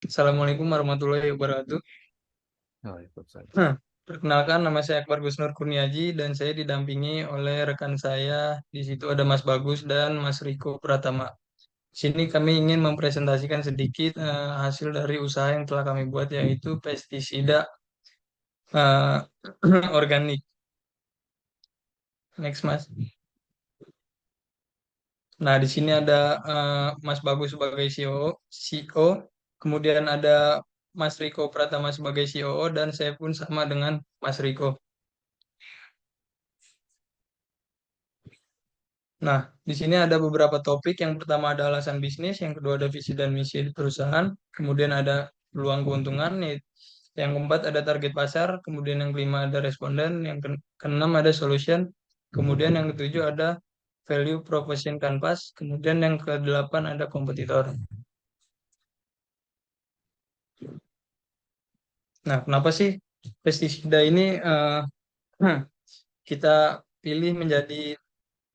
Assalamualaikum warahmatullahi wabarakatuh. Waalaikumsalam. Perkenalkan, nama saya Akbar Gusnur Kurniaji dan saya didampingi oleh rekan saya. Di situ ada Mas Bagus dan Mas Riko Pratama. Sini kami ingin mempresentasikan sedikit hasil dari usaha yang telah kami buat, yaitu pestisida eh, organik. Next, Mas. Nah, di sini ada Mas Bagus sebagai CEO, kemudian ada Mas Riko Pratama sebagai COO, dan saya pun sama dengan Mas Riko. Nah, di sini ada beberapa topik. Yang pertama ada alasan bisnis, yang kedua ada visi dan misi di perusahaan, kemudian ada peluang keuntungan, yang keempat ada target pasar, kemudian yang kelima ada responden, yang keenam ada solution, kemudian yang ketujuh ada value proposition canvas, kemudian yang kedelapan ada kompetitor. Nah, kenapa sih pestisida ini kita pilih menjadi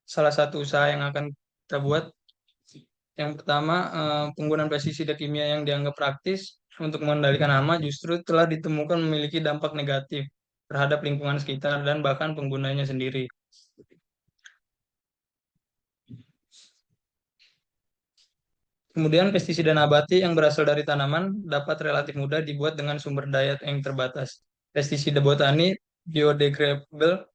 salah satu usaha yang akan kita buat? Yang pertama, penggunaan pestisida kimia yang dianggap praktis untuk mengendalikan hama justru telah ditemukan memiliki dampak negatif terhadap lingkungan sekitar dan bahkan penggunanya sendiri. Kemudian pestisida nabati yang berasal dari tanaman dapat relatif mudah dibuat dengan sumber daya yang terbatas. Pestisida botani biodegradable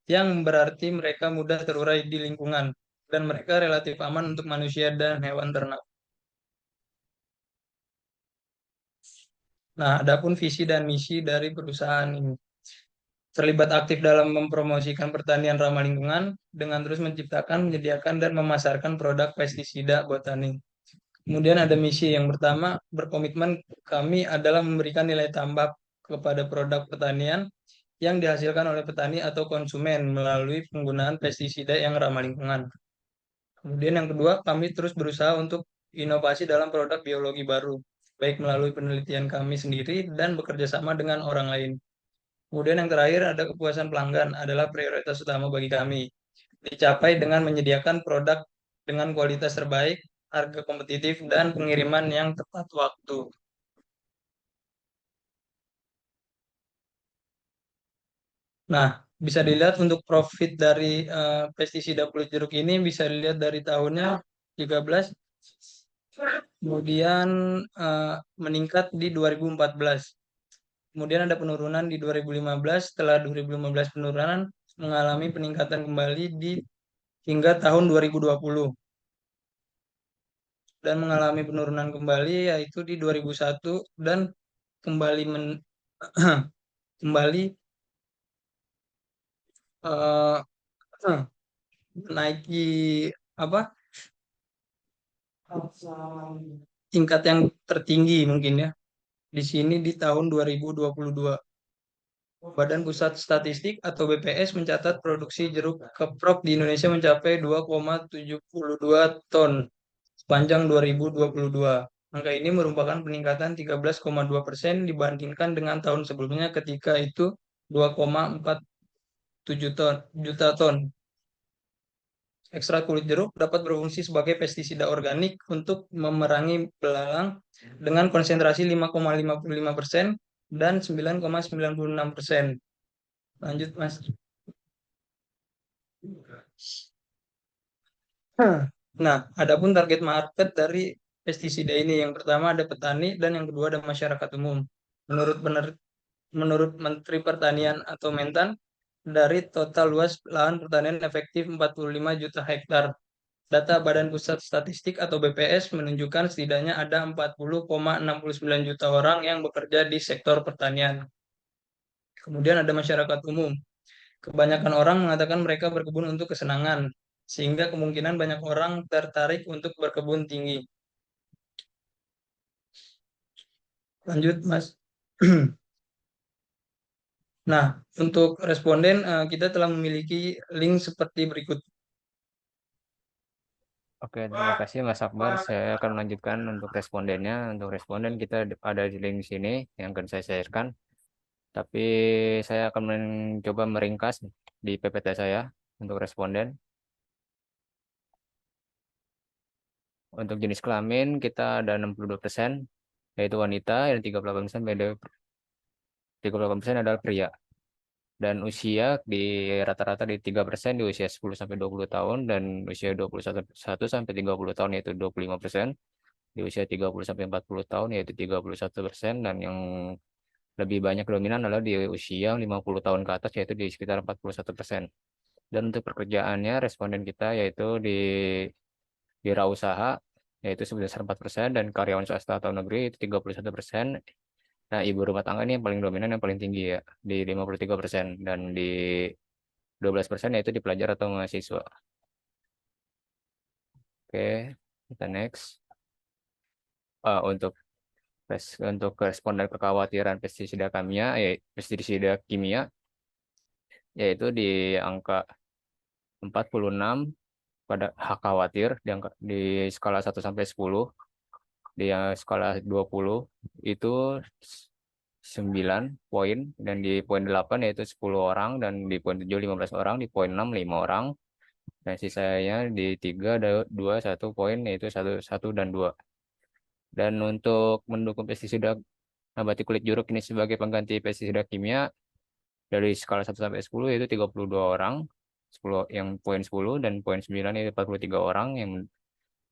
yang berarti mereka mudah terurai di lingkungan dan mereka relatif aman untuk manusia dan hewan ternak. Nah, adapun visi dan misi dari perusahaan ini terlibat aktif dalam mempromosikan pertanian ramah lingkungan dengan terus menciptakan, menyediakan, dan memasarkan produk pestisida botani. Kemudian ada misi yang pertama, berkomitmen kami adalah memberikan nilai tambah kepada produk pertanian yang dihasilkan oleh petani atau konsumen melalui penggunaan pestisida yang ramah lingkungan. Kemudian yang kedua, kami terus berusaha untuk inovasi dalam produk biologi baru, baik melalui penelitian kami sendiri dan bekerja sama dengan orang lain. Kemudian yang terakhir ada kepuasan pelanggan adalah prioritas utama bagi kami. Dicapai dengan menyediakan produk dengan kualitas terbaik, harga kompetitif, dan pengiriman yang tepat waktu. Nah, bisa dilihat untuk profit dari pestisida kulit jeruk ini bisa dilihat dari tahunnya 13, kemudian meningkat di 2014. Kemudian ada penurunan di 2015, setelah 2015 penurunan mengalami peningkatan kembali di hingga tahun 2020 dan mengalami penurunan kembali yaitu di 2001 dan kembali kembali eh, menaiki apa tingkat yang tertinggi mungkin ya di sini di tahun 2022. Badan Pusat Statistik atau BPS mencatat produksi jeruk keprok di Indonesia mencapai 2,72 ton sepanjang 2022. Angka ini merupakan peningkatan 13,2% dibandingkan dengan tahun sebelumnya ketika itu 2,47 ton, juta ton. Ekstrak kulit jeruk dapat berfungsi sebagai pestisida organik untuk memerangi belalang dengan konsentrasi 5,55% dan 9,96%. Lanjut, Mas. Nah, adapun target market dari pestisida ini, yang pertama ada petani dan yang kedua ada masyarakat umum. Menurut menurut Menteri Pertanian atau Mentan, dari total luas lahan pertanian efektif 45 juta hektar. Data Badan Pusat Statistik atau BPS menunjukkan setidaknya ada 40,69 juta orang yang bekerja di sektor pertanian. Kemudian ada masyarakat umum. Kebanyakan orang mengatakan mereka berkebun untuk kesenangan, sehingga kemungkinan banyak orang tertarik untuk berkebun tinggi. Lanjut, Mas. Nah, untuk responden, kita telah memiliki link seperti berikut. Oke, terima kasih Mas Akbar. Saya akan melanjutkan untuk respondennya. Untuk responden kita ada di link sini yang akan saya sharekan. Tapi saya akan mencoba meringkas di PPT saya untuk responden. Untuk jenis kelamin kita ada 62%, yaitu wanita, dan 38% adalah pria. Dan usia di rata-rata di 3% di usia 10 sampai 20 tahun, dan usia 21 sampai 30 tahun yaitu 25%, di usia 30 sampai 40 tahun yaitu 31%, dan yang lebih banyak dominan adalah di usia 50 tahun ke atas yaitu di sekitar 41%. Dan untuk pekerjaannya responden kita yaitu di wirausaha yaitu sebesar 4%, dan karyawan swasta atau negeri itu 31%. Nah, ibu rumah tangga ini yang paling dominan, yang paling tinggi ya, di 53%, dan di 12% yaitu di pelajar atau mahasiswa. Oke, kita next. Untuk untuk responden kekhawatiran pestisida kimia yaitu di angka 46 pada khawatir di skala 1 sampai 10. Di skala 20 itu 9 poin, dan di poin 8 yaitu 10 orang, dan di poin 7 15 orang, di poin 6 5 orang, dan sisanya di 3 ada 2 1 poin yaitu 1 dan 2. Dan untuk mendukung pestisida nabati kulit jeruk ini sebagai pengganti pestisida kimia dari skala 1 sampai 10 yaitu 32 orang, 10 yang poin 10, dan poin 9 yaitu 43 orang yang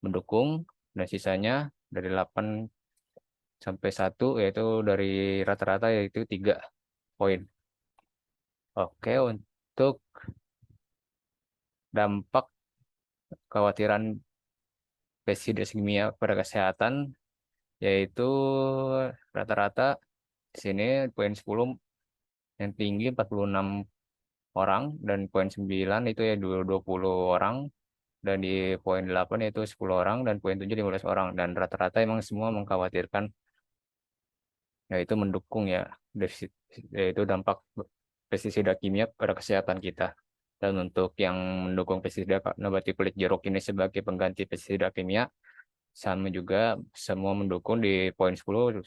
mendukung, dan sisanya dari 8 sampai 1 yaitu dari rata-rata yaitu 3 poin. Oke, untuk dampak kekhawatiran pestisida kimia pada kesehatan yaitu rata-rata di sini poin 10 yang tinggi 46 orang, dan poin 9 itu ya 20 orang, dan di poin 8 itu 10 orang, dan poin 7 15 orang, dan rata-rata emang semua mengkhawatirkan yaitu mendukung ya defisit, yaitu dampak pestisida kimia pada kesehatan kita. Dan untuk yang mendukung pestisida nabati kulit jeruk ini sebagai pengganti pestisida kimia sama juga, semua mendukung di poin 10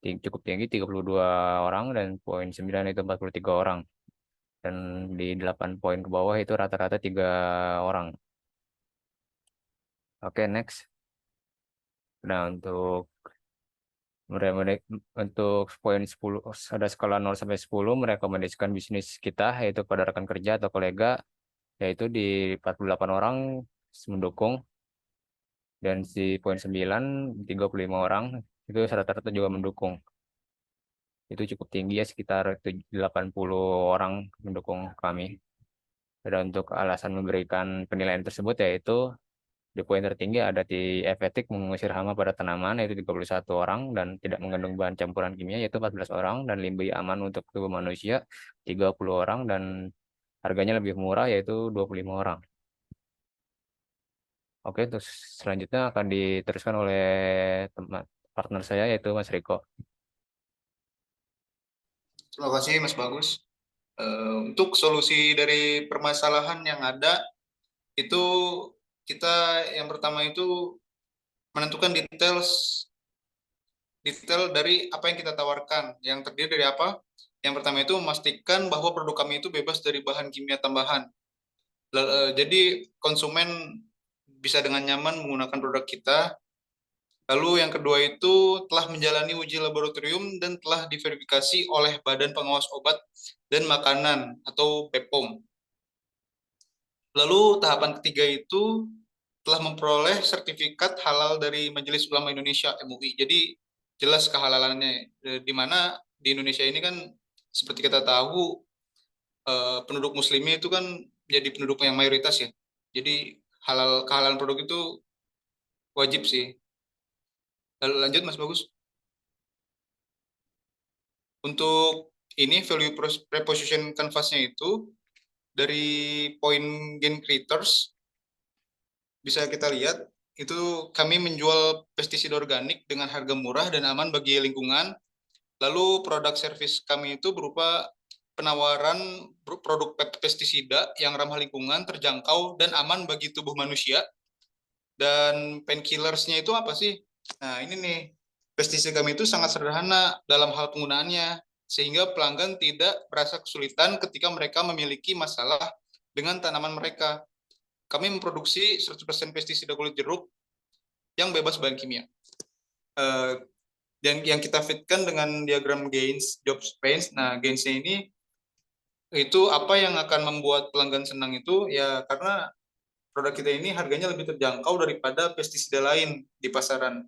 cukup tinggi 32 orang, dan poin 9 itu 43 orang. Dan di 8 poin ke bawah itu rata-rata 3 orang. Oke, next. Nah, untuk poin 10 ada skala 0 sampai 10 merekomendasikan bisnis kita yaitu pada rekan kerja atau kolega yaitu di 48 orang mendukung, dan di poin 9 35 orang itu rata-rata juga mendukung. Itu cukup tinggi ya, sekitar 80 orang mendukung kami. Dan untuk alasan memberikan penilaian tersebut yaitu di poin tertinggi ada di efektif mengusir hama pada tanaman yaitu 31 orang, dan tidak mengandung bahan campuran kimia yaitu 14 orang, dan lebih aman untuk tubuh manusia 30 orang, dan harganya lebih murah yaitu 25 orang. Oke, terus selanjutnya akan diteruskan oleh teman partner saya yaitu Mas Riko. Terima kasih Mas Bagus. Untuk solusi dari permasalahan yang ada itu kita yang pertama itu menentukan detail dari apa yang kita tawarkan. Yang terdiri dari apa? Yang pertama itu memastikan bahwa produk kami itu bebas dari bahan kimia tambahan. Jadi konsumen bisa dengan nyaman menggunakan produk kita. Lalu yang kedua itu telah menjalani uji laboratorium dan telah diverifikasi oleh Badan Pengawas Obat dan Makanan atau BPOM. Lalu tahapan ketiga itu telah memperoleh sertifikat halal dari Majelis Ulama Indonesia MUI. Jadi jelas kehalalannya, di mana di Indonesia ini kan seperti kita tahu penduduk muslimnya itu kan jadi penduduk yang mayoritas ya. Jadi kehalalan produk itu wajib sih. Lalu lanjut Mas Bagus. Untuk ini value proposition canvas-nya itu dari point gain creators bisa kita lihat itu kami menjual pestisida organik dengan harga murah dan aman bagi lingkungan. Lalu produk service kami itu berupa penawaran produk pestisida yang ramah lingkungan, terjangkau dan aman bagi tubuh manusia. Dan painkillersnya itu apa sih? Nah, ini nih. Pestisida kami itu sangat sederhana dalam hal penggunaannya, sehingga pelanggan tidak merasa kesulitan ketika mereka memiliki masalah dengan tanaman mereka. Kami memproduksi 100% pestisida kulit jeruk yang bebas bahan kimia. Dan yang kita fitkan dengan diagram gains, jobs range. Nah, gainsnya ini itu apa yang akan membuat pelanggan senang itu ya karena produk kita ini harganya lebih terjangkau daripada pestisida lain di pasaran.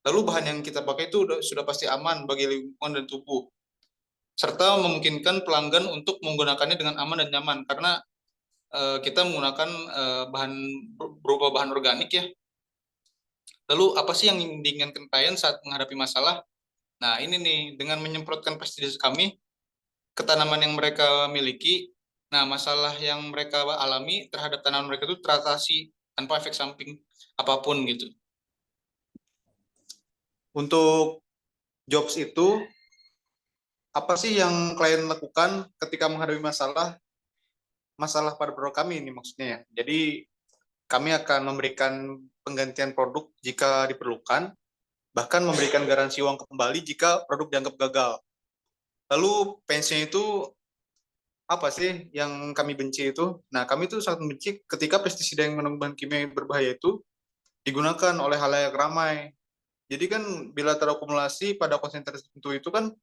Lalu bahan yang kita pakai itu sudah pasti aman bagi lingkungan dan tubuh, serta memungkinkan pelanggan untuk menggunakannya dengan aman dan nyaman karena kita menggunakan bahan berupa bahan organik ya. Lalu apa sih yang diinginkan klien saat menghadapi masalah? Nah ini nih, dengan menyemprotkan pestisida kami ke tanaman yang mereka miliki, nah masalah yang mereka alami terhadap tanaman mereka itu teratasi tanpa efek samping apapun gitu. Untuk jobs itu, apa sih yang klien lakukan ketika menghadapi masalah pada produk kami ini maksudnya ya. Jadi kami akan memberikan penggantian produk jika diperlukan, bahkan memberikan garansi uang kembali jika produk dianggap gagal. Lalu pains-nya itu apa sih yang kami benci itu? Nah, kami itu sangat membenci ketika pestisida yang mengandung bahan kimia berbahaya itu digunakan oleh halayak ramai. Jadi kan bila terakumulasi pada konsentrasi tertentu itu kan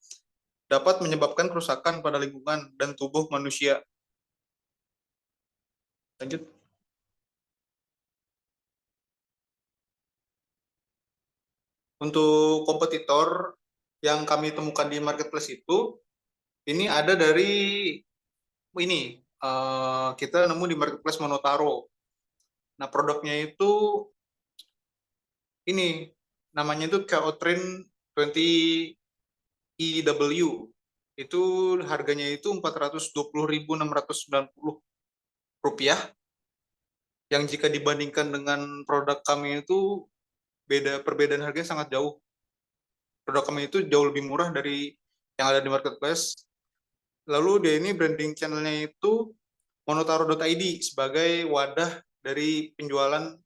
dapat menyebabkan kerusakan pada lingkungan dan tubuh manusia. Lanjut. Untuk kompetitor yang kami temukan di marketplace itu, ini ada dari ini kita nemu di marketplace Monotaro. Nah produknya itu ini namanya itu Keotrin 20 EW. Itu harganya itu Rp420.690, yang jika dibandingkan dengan produk kami itu perbedaan harganya sangat jauh. Produk kami itu jauh lebih murah dari yang ada di marketplace. Lalu dia ini branding channelnya itu monotaro.id sebagai wadah dari penjualan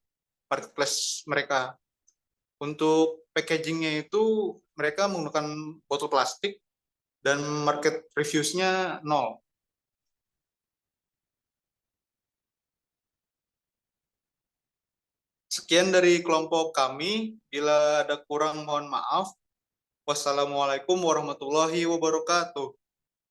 marketplace mereka. Untuk packagingnya itu mereka menggunakan botol plastik dan market reviews-nya 0. Sekian dari kelompok kami. Bila ada kurang mohon maaf. Wassalamualaikum warahmatullahi wabarakatuh.